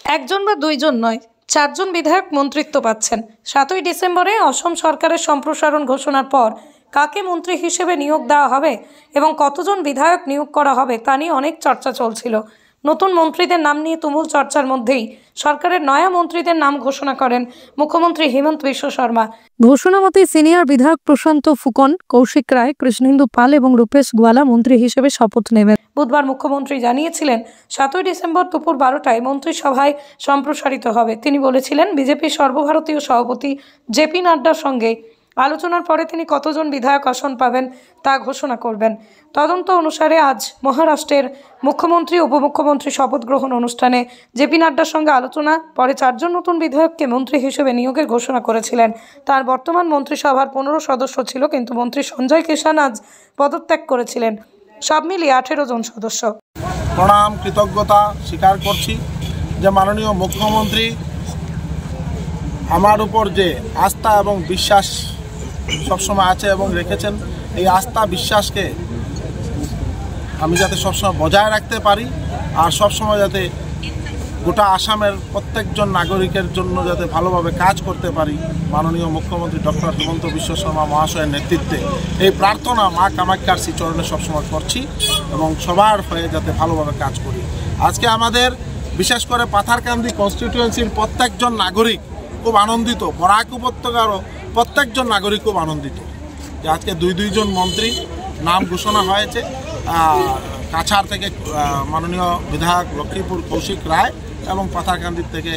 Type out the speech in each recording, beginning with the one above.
একজন বা দুইজন নয়, 4 জন বিধায়ক মন্ত্রিত্ব পাচ্ছেন। 7ই ডিসেম্বরে অসম সরকারের সম্প্রসারণ ঘোষণার পর কাকে মন্ত্রী হিসেবে নিয়োগ দেওয়া হবে এবং কতজন বিধায়ক নিয়োগ করা হবে তা নিয়ে অনেক চর্চা চলছিল। নতুন মন্ত্রীদের নাম নিয়ে তুমুল চর্চার মধ্যেই সরকারের নয়া মন্ত্রীদের নাম ঘোষণা করেন মুখ্যমন্ত্রী হিমন্ত বিশ্ব শর্মা। ঘোষণা মতে সিনিয়র বিধায়ক প্রশান্ত ফুকন, কৌশিক রায়, কৃষ্ণেন্দু পাল এবং রূপেশ গোয়ালা মন্ত্রী হিসেবে শপথ নেবেন। বুধবার মুখ্যমন্ত্রী জানিয়েছিলেন 7ই ডিসেম্বর দুপুর 12টায় মন্ত্রিসভায় সম্প্রসারিত হবে। তিনি বলেছিলেন বিজেপির সর্বভারতীয় সভাপতি জেপি নাড্ডার সঙ্গে আলোচনার পরে তিনি কতজন বিধায়ক আসন পাবেন তা ঘোষণা করবেন। তদন্ত অনুসারে আজ মহারাষ্ট্রের মুখ্যমন্ত্রী উপমুখ্যমন্ত্রী শপথ গ্রহণ অনুষ্ঠানে জেপি নাড্ডার সঙ্গে আলোচনা পরে 4 জন নতুন বিধায়ককে মন্ত্রী হিসেবে নিয়োগের ঘোষণা করেছিলেন। তার বর্তমান মন্ত্রিসভার 15 সদস্য ছিল, কিন্তু মন্ত্রী সঞ্জয় কিষান আজ পদত্যাগ করেছিলেন। সব মিলিয়ে 18 জন সদস্য। প্রণাম, কৃতজ্ঞতা স্বীকার করছি যে মাননীয় মুখ্যমন্ত্রী আমার উপর যে আস্থা এবং বিশ্বাস সবসময় আছে এবং রেখেছেন, এই আস্থা বিশ্বাসকে আমি যাতে সবসময় বজায় রাখতে পারি আর সবসময় যাতে গোটা আসামের প্রত্যেকজন নাগরিকের জন্য যাতে ভালোভাবে কাজ করতে পারি, মাননীয় মুখ্যমন্ত্রী ডক্টর হিমন্ত বিশ্ব শর্মা মহাশয়ের নেতৃত্বে এই প্রার্থনা মা কামাখ্যার শ্রীচরণে সবসময় করছি এবং সবার হয়ে যাতে ভালোভাবে কাজ করি। আজকে আমাদের বিশেষ করে পাথারকান্দি কনস্টিটিউয়েন্সির প্রত্যেকজন নাগরিক খুব আনন্দিত, বরাক উপত্যকারও প্রত্যেকজন নাগরিক খুব আনন্দিত যে আজকে দুইজন মন্ত্রী নাম ঘোষণা হয়েছে। কাছাড় থেকে মাননীয় বিধায়ক লক্ষ্মীপুর কৌশিক রায় এবং পাথারকান্দির থেকে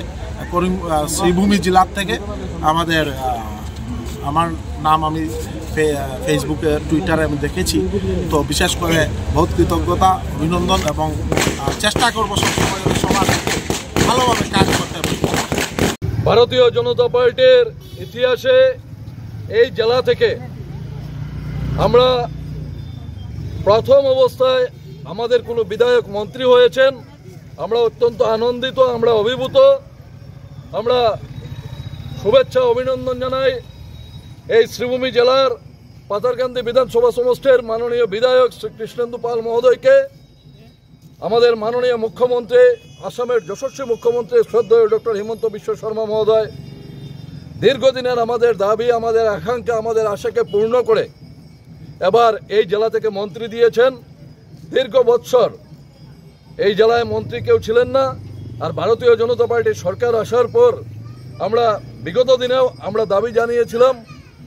শ্রীভূমি জেলার থেকে আমার নাম আমি ফেসবুকে টুইটারে আমি দেখেছি। তো বিশেষ করে বহুত কৃতজ্ঞতা, অভিনন্দন এবং চেষ্টা করবো সবসময় সমাজ ভালোভাবে কাজ করতে পারি। ভারতীয় জনতা পার্টির ইতিহাসে এই জেলা থেকে আমরা প্রথম অবস্থায় আমাদের কোনো বিধায়ক মন্ত্রী হয়েছেন। আমরা অত্যন্ত আনন্দিত, আমরা অভিভূত, আমরা শুভেচ্ছা অভিনন্দন জানাই এই শ্রীভূমি জেলার পাথারকান্দি বিধানসভা সমষ্টির মাননীয় বিধায়ক শ্রী কৃষ্ণেন্দু পাল মহোদয়কে, আমাদের মাননীয় মুখ্যমন্ত্রী, আসামের যশস্বী মুখ্যমন্ত্রী শ্রদ্ধেয় ডক্টর হিমন্ত বিশ্ব শর্মা মহোদয় দীর্ঘদিনের আমাদের দাবি, আমাদের আকাঙ্ক্ষা, আমাদের আশাকে পূর্ণ করে এবার এই জেলা থেকে মন্ত্রী দিয়েছেন। দীর্ঘ বৎসর এই জেলায় মন্ত্রী কেউ ছিলেন না, আর ভারতীয় জনতা পার্টির সরকার আসার পর আমরা বিগত দিনেও আমরা দাবি জানিয়েছিলাম,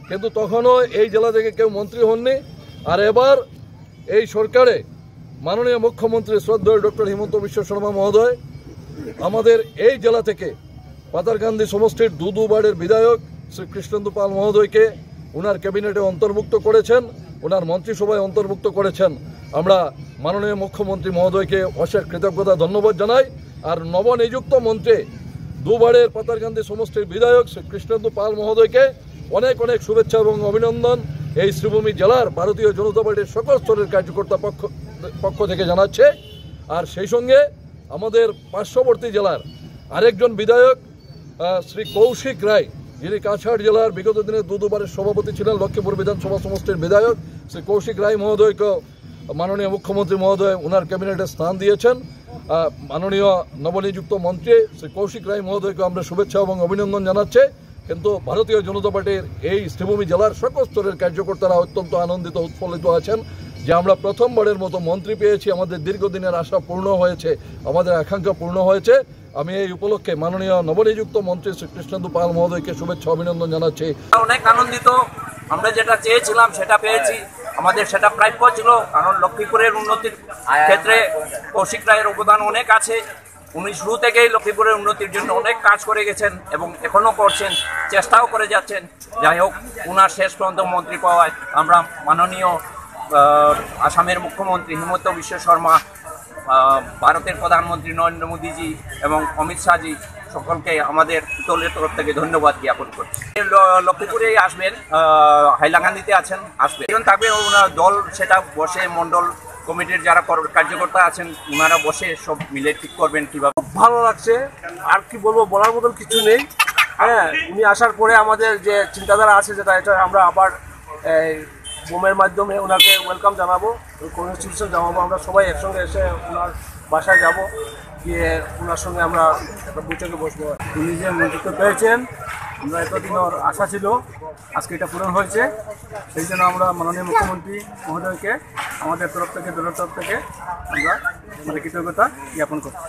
কিন্তু তখনও এই জেলা থেকে কেউ মন্ত্রী হননি। আর এবার এই সরকারে মাননীয় মুখ্যমন্ত্রী শ্রদ্ধেয় ডক্টর হিমন্ত বিশ্ব শর্মা মহোদয় আমাদের এই জেলা থেকে পাথারকান্দি সমষ্টির দুবারের বিধায়ক শ্রী কৃষ্ণেন্দু পাল মহোদয়কে ওনার ক্যাবিনেটে অন্তর্ভুক্ত করেছেন, ওনার মন্ত্রিসভায় অন্তর্ভুক্ত করেছেন। আমরা মাননীয় মুখ্যমন্ত্রী মহোদয়কে অশেষ কৃতজ্ঞতা ধন্যবাদ জানাই। আর নবনিযুক্ত মন্ত্রী দুবারের পাথারকান্দি সমষ্টির বিধায়ক শ্রী কৃষ্ণেন্দু পাল মহোদয়কে অনেক অনেক শুভেচ্ছা এবং অভিনন্দন এই শ্রীভূমি জেলার ভারতীয় জনতা পার্টির সকল স্তরের কার্যকর্তা পক্ষ থেকে জানাচ্ছে। আর সেই সঙ্গে আমাদের পার্শ্ববর্তী জেলার আরেকজন বিধায়ক শ্রী কৌশিক রায়, যিনি কাছাড় জেলার বিগত দিনে দুবারের সভাপতি ছিলেন, লক্ষ্মীপুর বিধানসভা সমষ্টির বিধায়ক শ্রী কৌশিক রায় মহোদয়কে মাননীয় মুখ্যমন্ত্রী মহোদয় ওনার ক্যাবিনেটে স্থান দিয়েছেন। মাননীয় নবনিযুক্ত মন্ত্রী শ্রী কৌশিক রায় মহোদয়কে আমরা শুভেচ্ছা এবং অভিনন্দন জানাচ্ছি। কিন্তু ভারতীয় জনতা পার্টির এই শ্রীভূমি জেলার সকল স্তরের কার্যকর্তারা অত্যন্ত আনন্দিত, উৎফুল্লিত আছেন যে আমরা প্রথমবারের মতো মন্ত্রী পেয়েছি, আমাদের দীর্ঘদিনের আশা পূর্ণ হয়েছে, আমাদের আকাঙ্ক্ষা পূর্ণ হয়েছে। আমি এই উপলক্ষে মাননীয় নবনিযুক্ত মন্ত্রী শ্রী কৃষ্ণেন্দু পাল মহোদয়কে শুভেচ্ছা অভিনন্দন জানাচ্ছি। অনেক আনন্দিত, আমরা যেটা চেয়েছিলাম সেটা পেয়েছি, আমাদের সেটা প্রাপ্য ছিল। কারণ লক্ষ্মীপুরের উন্নতির ক্ষেত্রে কৌশিক রায়ের অবদান অনেক আছে। উনি শুরু থেকেই লক্ষ্মীপুরের উন্নতির জন্য অনেক কাজ করে গেছেন এবং এখনও করছেন, চেষ্টাও করে যাচ্ছেন। যাই হোক, ওনার শেষ পর্যন্ত মন্ত্রী পাওয়ায় আমরা মাননীয় আসামের মুখ্যমন্ত্রী হিমন্ত বিশ্ব শর্মা, ভারতের প্রধানমন্ত্রী নরেন্দ্র মোদীজি এবং অমিত শাহজি সকলকে আমাদের দলের তরফ থেকে ধন্যবাদ জ্ঞাপন করছি। লক্ষ্মীপুরেই আসবেন, হাইলাকান্দিতে আছেন, আসবেন থাকবে ওনার দল, সেটা বসে মণ্ডল কমিটির যারা কার্যকর্তা আছেন ওনারা বসে সব মিলে ঠিক করবেন কীভাবে। খুব ভালো লাগছে, আর কি বলবো, বলার মতন কিছু নেই। হ্যাঁ, উনি আসার পরে আমাদের যে চিন্তাধারা আছে যেটা, এটা আমরা আবার বোমের মাধ্যমে ওনাকে ওয়েলকাম জানাবো, কনস্টিটিউশন জানাবো। আমরা সবাই একসঙ্গে এসে ওনার বাসায় যাব, গিয়ে ওনার সঙ্গে আমরা একটা বৈঠকে বসবো। উনি যে মন্ত্রিত্ব পেয়েছেন, আমরা এতদিন ওর আশা ছিল, আজকে এটা পূরণ হয়েছে। সেই জন্য আমরা মাননীয় মুখ্যমন্ত্রী মহোদয়কে আমাদের তরফ থেকে, দলের তরফ থেকে আমরা কৃতজ্ঞতা জ্ঞাপন করছি।